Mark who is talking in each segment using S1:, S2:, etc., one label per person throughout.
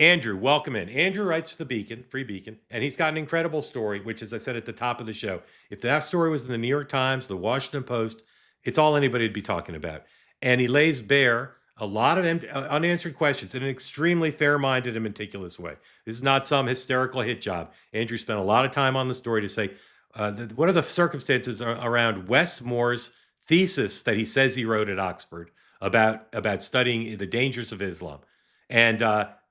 S1: Andrew, welcome in. Andrew writes for the Beacon, Free Beacon, and he's got an incredible story, which, as I said at the top of the show, if that story was in the New York Times, the Washington Post, it's all anybody would be talking about. And he lays bare a lot of unanswered questions in an extremely fair-minded and meticulous way. This is not some hysterical hit job. Andrew spent a lot of time on the story to say, what are the circumstances around Wes Moore's thesis that he says he wrote at Oxford about studying the dangers of Islam, and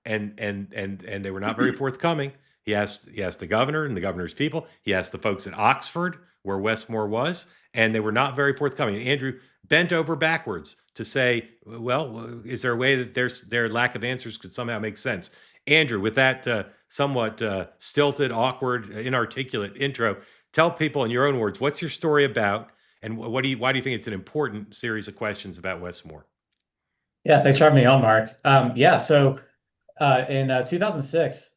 S1: and they were not very forthcoming. He asked the governor and the governor's people. He asked the folks at Oxford, where Wes Moore was, and they were not very forthcoming. Andrew bent over backwards to say, well, is there a way that their lack of answers could somehow make sense? Andrew, with that somewhat stilted, awkward, inarticulate intro, tell people in your own words, what's your story about, and why do you think it's an important series of questions about Wes Moore?
S2: Yeah, thanks for having me on, Mark. In 2006,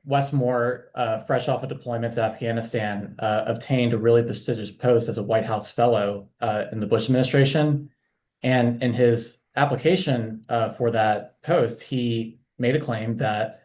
S2: Wes Moore, fresh off a deployment to Afghanistan, obtained a really prestigious post as a White House fellow in the Bush administration. And in his application for that post, he made a claim that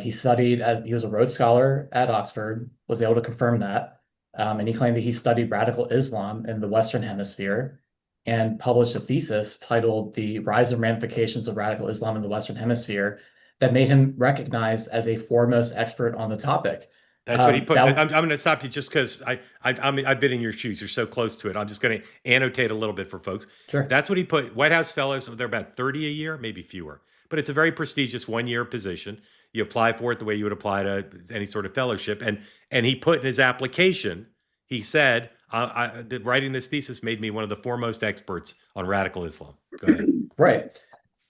S2: he was a Rhodes Scholar at Oxford, was able to confirm that. And he claimed that he studied radical Islam in the Western Hemisphere and published a thesis titled The Rise and Ramifications of Radical Islam in the Western Hemisphere that made him recognized as a foremost expert on the topic.
S1: That's what he put. I'm going to stop you just because I've been in your shoes. You're so close to it. I'm just going to annotate a little bit for folks.
S2: Sure.
S1: That's what he put. White House fellows, they're about 30 a year, maybe fewer. But it's a very prestigious one-year position. You apply for it the way you would apply to any sort of fellowship. And he put in his application, he said, writing this thesis made me one of the foremost experts on radical Islam. Go ahead.
S2: Right.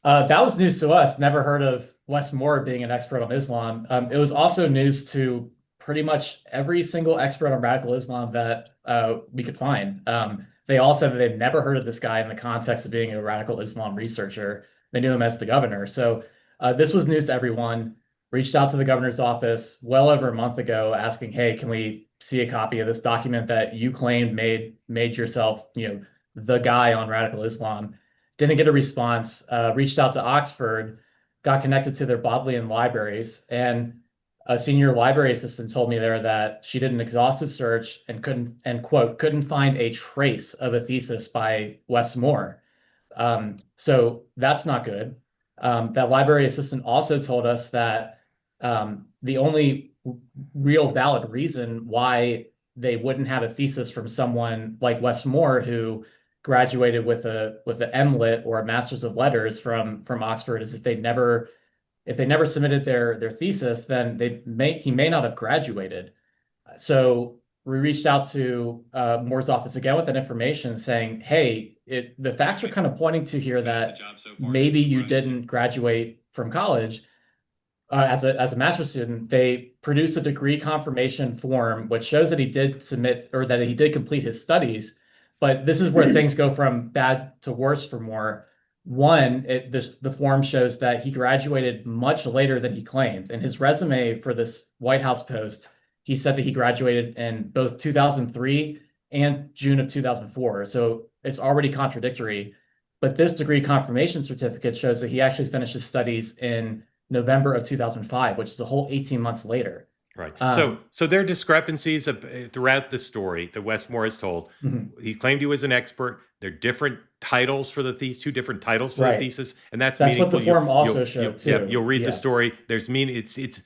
S2: That was news to us. Never heard of Wes Moore being an expert on Islam. It was also news to pretty much every single expert on radical Islam that we could find. They all said that they'd never heard of this guy in the context of being a radical Islam researcher. They knew him as the governor. So this was news to everyone. Reached out to the governor's office well over a month ago asking, hey, can we see a copy of this document that you claimed made yourself, the guy on radical Islam? Didn't get a response. Reached out to Oxford, got connected to their Bodleian libraries, and a senior library assistant told me there that she did an exhaustive search and couldn't find a trace of a thesis by Wes Moore. So that's not good. That library assistant also told us that the only real valid reason why they wouldn't have a thesis from someone like Wes Moore, who graduated with a MLit or a Master's of Letters from Oxford, is if they never submitted their thesis, then he may not have graduated. So we reached out to Moore's office again with that information, saying, "Hey, the facts are kind of pointing to here that maybe you didn't graduate from college as a master's student." They produced a degree confirmation form, which shows that he did submit or that he did complete his studies. But this is where things go from bad to worse for Moore. One, the form shows that he graduated much later than he claimed. In his resume for this White House post, he said that he graduated in both 2003 and June of 2004. So it's already contradictory. But this degree confirmation certificate shows that he actually finished his studies in November of 2005, which is a whole 18 months later.
S1: Right. So there are discrepancies throughout the story that Wes Moore has told.
S2: Mm-hmm.
S1: He claimed he was an expert. There are different titles for the thesis, two different titles for the thesis, and that's
S2: what the form also showed too.
S1: Yeah, you'll read the story. It's.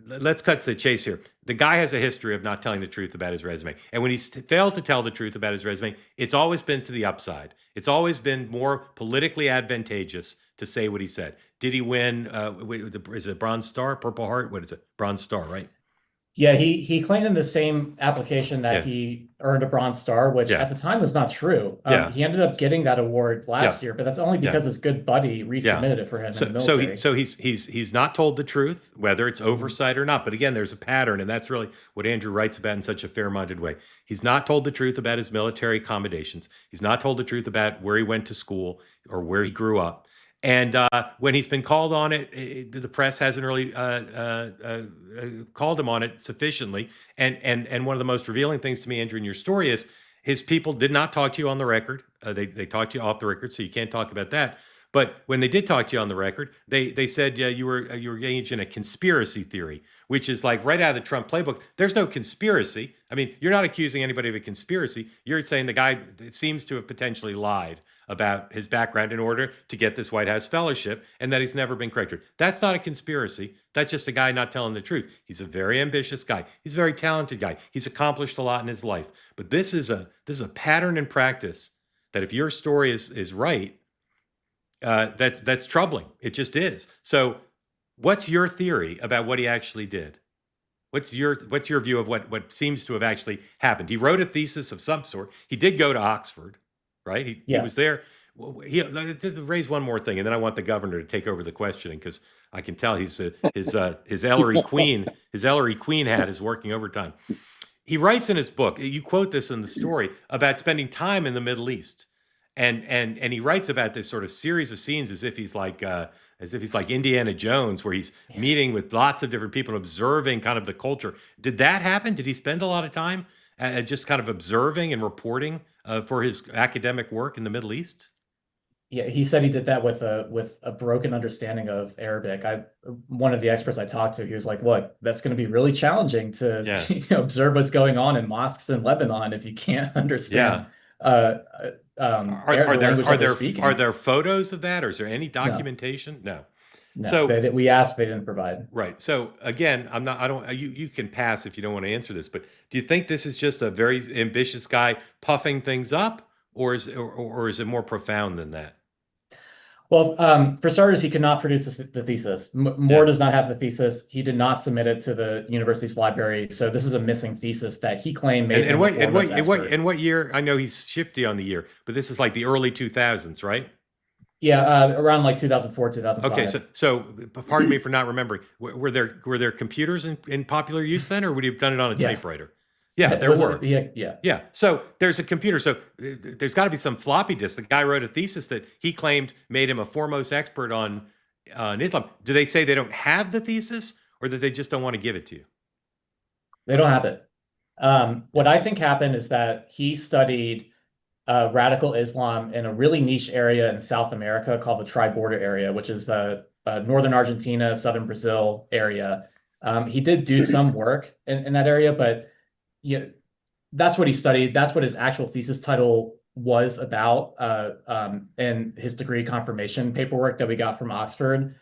S1: Let's cut to the chase here. The guy has a history of not telling the truth about his resume, and when he's failed to tell the truth about his resume, it's always been to the upside. It's always been more politically advantageous to say what he said. Did he win? Is it Bronze Star, Purple Heart? What is it? Bronze Star, right?
S2: Yeah, he claimed in the same application that he earned a Bronze Star, which at the time was not true. He ended up getting that award last year, but that's only because his good buddy resubmitted it for him in the military.
S1: So he's not told the truth, whether it's oversight or not. But again, there's a pattern, and that's really what Andrew writes about in such a fair-minded way. He's not told the truth about his military accommodations. He's not told the truth about where he went to school or where he grew up. And when he's been called on it, the press hasn't really called him on it sufficiently. And one of the most revealing things to me, Andrew, in your story is his people did not talk to you on the record. They talked to you off the record, so you can't talk about that. But when they did talk to you on the record, they said you were engaged in a conspiracy theory, which is like right out of the Trump playbook. There's no conspiracy. I mean, you're not accusing anybody of a conspiracy. You're saying the guy seems to have potentially lied about his background in order to get this White House fellowship, and that he's never been corrected. That's not a conspiracy. That's just a guy not telling the truth. He's a very ambitious guy. He's a very talented guy. He's accomplished a lot in his life. But this is a pattern in practice that if your story is right, that's troubling. It just is. So, what's your theory about what he actually did? What's your view of what seems to have actually happened? He wrote a thesis of some sort. He did go to Oxford, right? He was
S2: Yes.
S1: there. To raise one more thing, and then I want the governor to take over the questioning because I can tell his Ellery Queen hat is working overtime. He writes in his book, you quote this in the story, about spending time in the Middle East. And he writes about this sort of series of scenes as if he's like Indiana Jones, where he's meeting with lots of different people and observing kind of the culture. Did that happen? Did he spend a lot of time just kind of observing and reporting for his academic work in the Middle East?
S2: Yeah, he said he did that with a broken understanding of Arabic. One of the experts I talked to, he was like, "Look, that's going to be really challenging to
S1: Yeah,
S2: observe what's going on in mosques in Lebanon if you can't
S1: yeah.
S2: understand
S1: Are
S2: the
S1: there
S2: language that they're speaking."
S1: are there photos of that, or is there any
S2: No,
S1: documentation? No.
S2: no,
S1: So
S2: we asked, they didn't provide.
S1: right. So again, I'm not. I don't. You can pass if you don't want to answer this. But do you think this is just a very ambitious guy puffing things up, or is it more profound than that?
S2: Well, for starters, he could not produce the thesis. Moore
S1: Yeah.
S2: does not have the thesis. He did not submit it to the university's library. So this is a missing thesis that he claimed
S1: And
S2: made him a foremost expert.
S1: what year? I know he's shifty on the year, but this is like the early 2000s, right?
S2: Yeah, around like 2004,
S1: Okay,
S2: 2005.
S1: so pardon me for not remembering. Were there computers in popular use then, or would he have done it on a
S2: Yeah,
S1: typewriter? Yeah,
S2: it
S1: there
S2: was,
S1: were.
S2: yeah.
S1: Yeah. So there's a computer. So there's got to be some floppy disk. The guy wrote a thesis that he claimed made him a foremost expert on Islam. Do they say they don't have the thesis, or that they just don't want to give it to you?
S2: They don't have it.
S1: Yeah.
S2: What I think happened is that he studied radical Islam in a really niche area in South America called the Tri-Border area, which is northern Argentina, southern Brazil area. He did do some work in that area, but yeah, that's what he studied. That's what his actual thesis title was about, and his degree confirmation paperwork that we got from Oxford.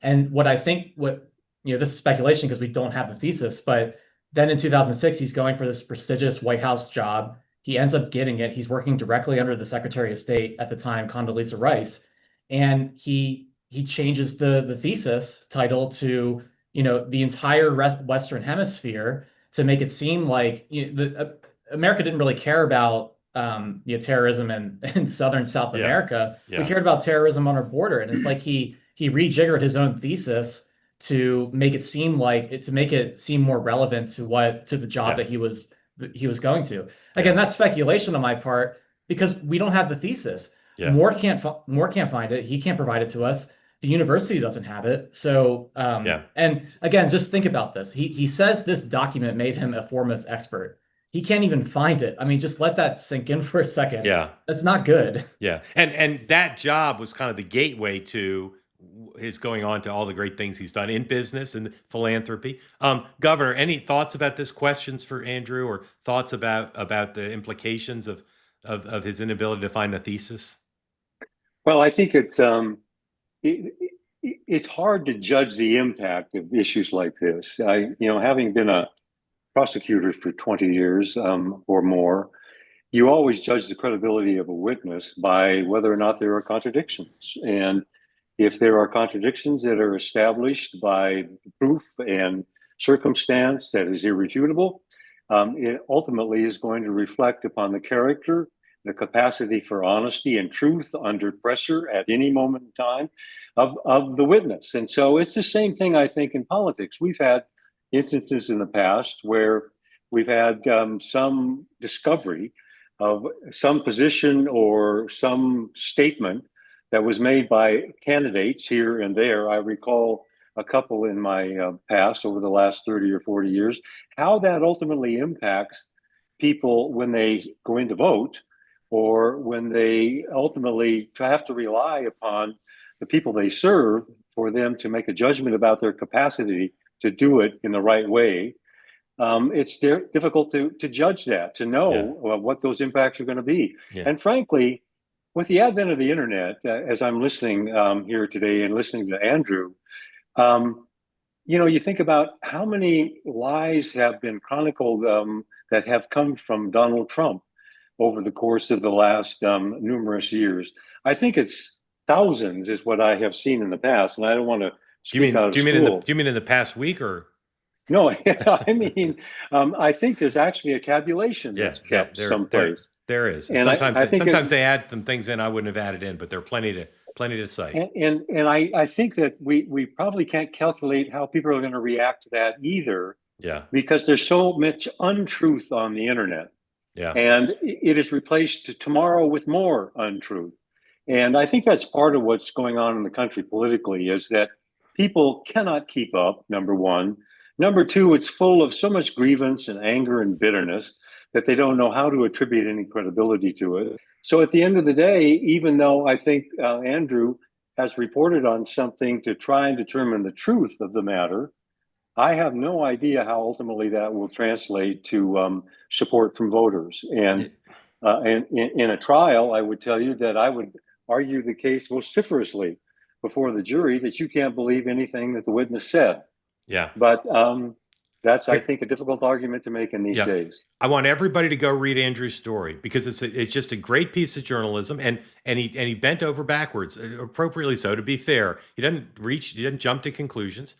S2: And what I think, this is speculation because we don't have the thesis, but then in 2006, he's going for this prestigious White House job. He ends up getting it. He's working directly under the Secretary of State at the time, Condoleezza Rice, and he changes the thesis title to the entire Western Hemisphere to make it seem like America didn't really care about terrorism in southern South
S1: Yeah.
S2: America. We
S1: Yeah.
S2: cared about terrorism on our border, and it's like he rejiggered his own thesis to make it seem more relevant to the job
S1: Yeah.
S2: that he was going to.
S1: Yeah.
S2: Again, that's speculation on my part because we don't have the thesis.
S1: Yeah.
S2: Moore can't find it. He can't provide it to us. The university doesn't have it. So,
S1: Yeah.
S2: and again, just think about this. He says this document made him a foremost expert. He can't even find it. I mean, just let that sink in for a second.
S1: Yeah.
S2: That's not good.
S1: Yeah. And that job was kind of the gateway to his going on to all the great things he's done in business and philanthropy. Governor, any thoughts about this? Questions for Andrew, or thoughts about the implications of his inability to find a thesis?
S3: Well, I think it, it's hard to judge the impact of issues like this. Having been a prosecutor for 20 years or more, you always judge the credibility of a witness by whether or not there are contradictions. And if there are contradictions that are established by proof and circumstance that is irrefutable, it ultimately is going to reflect upon the character, the capacity for honesty and truth under pressure at any moment in time of the witness. And so it's the same thing, I think, in politics. We've had instances in the past where we've had some discovery of some position or some statement that was made by candidates here and there. I recall a couple in my past over the last 30 or 40 years, how that ultimately impacts people when they go in to vote, or when they ultimately have to rely upon the people they serve for them to make a judgment about their capacity to do it in the right way. It's difficult to judge that, to know what those impacts are going to be.
S1: Yeah.
S3: And frankly, with the advent of the internet, as I'm listening here today and listening to Andrew, you think about how many lies have been chronicled that have come from Donald Trump over the course of the last numerous years. I think it's thousands is what I have seen in the past, and I don't want to speak out of school.
S1: Do you mean in the past week or?
S3: No, I mean, I think there's actually a tabulation that's kept someplace.
S1: There is.
S3: And
S1: sometimes they add some things in I wouldn't have added in, but there are plenty to cite.
S3: And I think that we probably can't calculate how people are going to react to that either.
S1: Yeah.
S3: Because there's so much untruth on the internet.
S1: Yeah.
S3: And it is replaced tomorrow with more untruth. And I think that's part of what's going on in the country politically, is that people cannot keep up, number one. Number two, it's full of so much grievance and anger and bitterness that they don't know how to attribute any credibility to it. So at the end of the day, even though I think Andrew has reported on something to try and determine the truth of the matter, I have no idea how ultimately that will translate to support from voters. And in a trial, I would tell you that I would argue the case vociferously before the jury that you can't believe anything that the witness said.
S1: Yeah.
S3: But that's, I think, a difficult argument to make in these days.
S1: I want everybody to go read Andrew's story because it's just a great piece of journalism, and he bent over backwards, appropriately so. To be fair, he didn't jump to conclusions.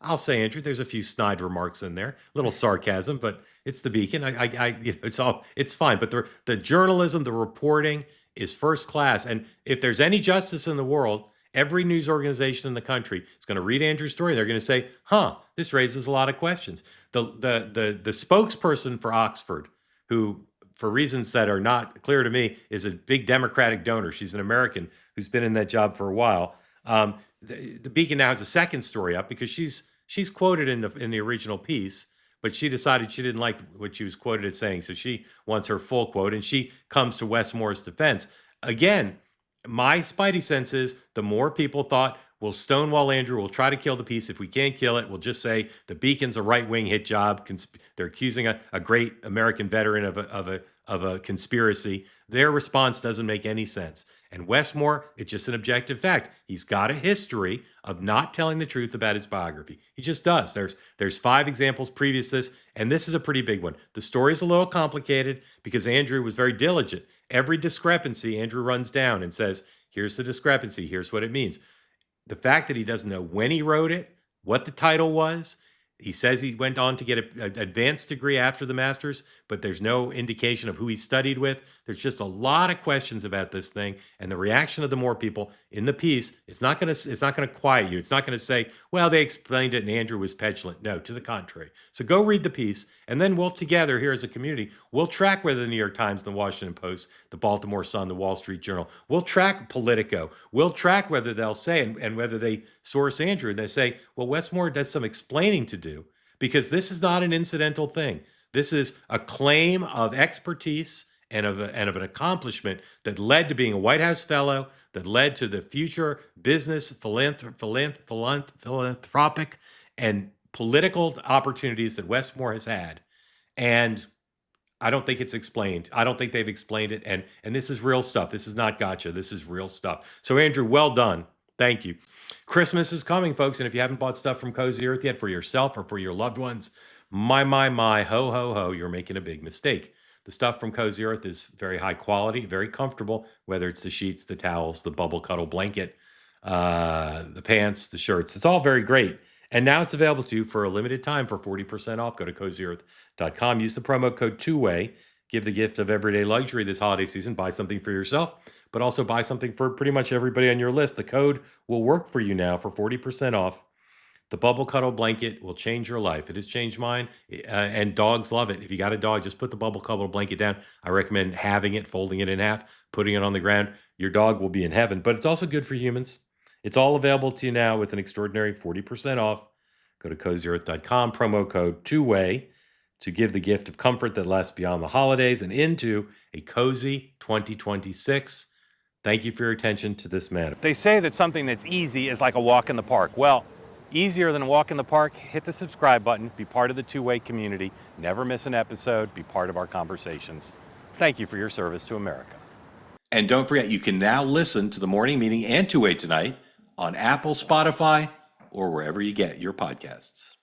S1: I'll say, Andrew, there's a few snide remarks in there, a little sarcasm, but it's the Beacon. It's fine. But the journalism, the reporting is first class, and if there's any justice in the world, every news organization in the country is going to read Andrew's story. They're going to say, this raises a lot of questions. The spokesperson for Oxford, who, for reasons that are not clear to me, is a big Democratic donor. She's an American who's been in that job for a while. The Beacon now has a second story up because she's quoted in the original piece, but she decided she didn't like what she was quoted as saying. So she wants her full quote, and she comes to Wes Moore's defense. Again, my spidey sense is the more people thought, we'll stonewall Andrew, we'll try to kill the piece. If we can't kill it, we'll just say the Beacon's a right-wing hit job. They're accusing a great American veteran of a conspiracy. Their response doesn't make any sense. And Wes Moore, it's just an objective fact. He's got a history of not telling the truth about his biography. He just does. There's 5 examples previous to this, and this is a pretty big one. The story's a little complicated because Andrew was very diligent. Every discrepancy, Andrew runs down and says, here's the discrepancy, here's what it means. The fact that he doesn't know when he wrote it, what the title was, he says he went on to get an advanced degree after the master's, but there's no indication of who he studied with. There's just a lot of questions about this thing, and the reaction of the Moore people in the piece, it's not going to quiet you. It's not going to say, well, they explained it and Andrew was petulant. No, to the contrary. So go read the piece, and then we'll together here as a community, we'll track whether the New York Times, the Washington Post, the Baltimore Sun, the Wall Street Journal, we'll track Politico. We'll track whether they'll say and whether they source Andrew and they say, well, Wes Moore does some explaining to do, because this is not an incidental thing. This is a claim of expertise and of an accomplishment that led to being a White House fellow, that led to the future business, philanthropic, and political opportunities that Wes Moore has had. And I don't think it's explained. I don't think they've explained it. And this is real stuff. This is not gotcha. This is real stuff. So, Andrew, well done. Thank you. Christmas is coming, folks. And if you haven't bought stuff from Cozy Earth yet for yourself or for your loved ones, my, ho, ho, ho, you're making a big mistake. The stuff from Cozy Earth is very high quality, very comfortable, whether it's the sheets, the towels, the bubble cuddle blanket, the pants, the shirts. It's all very great. And now it's available to you for a limited time for 40% off. Go to CozyEarth.com. Use the promo code 2WAY. Give the gift of everyday luxury this holiday season. Buy something for yourself, but also buy something for pretty much everybody on your list. The code will work for you now for 40% off. The bubble cuddle blanket will change your life. It has changed mine, and dogs love it. If you got a dog, just put the bubble cuddle blanket down. I recommend having it, folding it in half, putting it on the ground. Your dog will be in heaven, but it's also good for humans. It's all available to you now with an extraordinary 40% off. Go to CozyEarth.com, promo code 2WAY, to give the gift of comfort that lasts beyond the holidays and into a cozy 2026. Thank you for your attention to this matter.
S4: They say that something that's easy is like a walk in the park. Well, easier than a walk in the park, hit the subscribe button, be part of the two-way community, never miss an episode, be part of our conversations. Thank you for your service to America.
S1: And don't forget, you can now listen to the morning meeting and Two-Way Tonight on Apple, Spotify, or wherever you get your podcasts.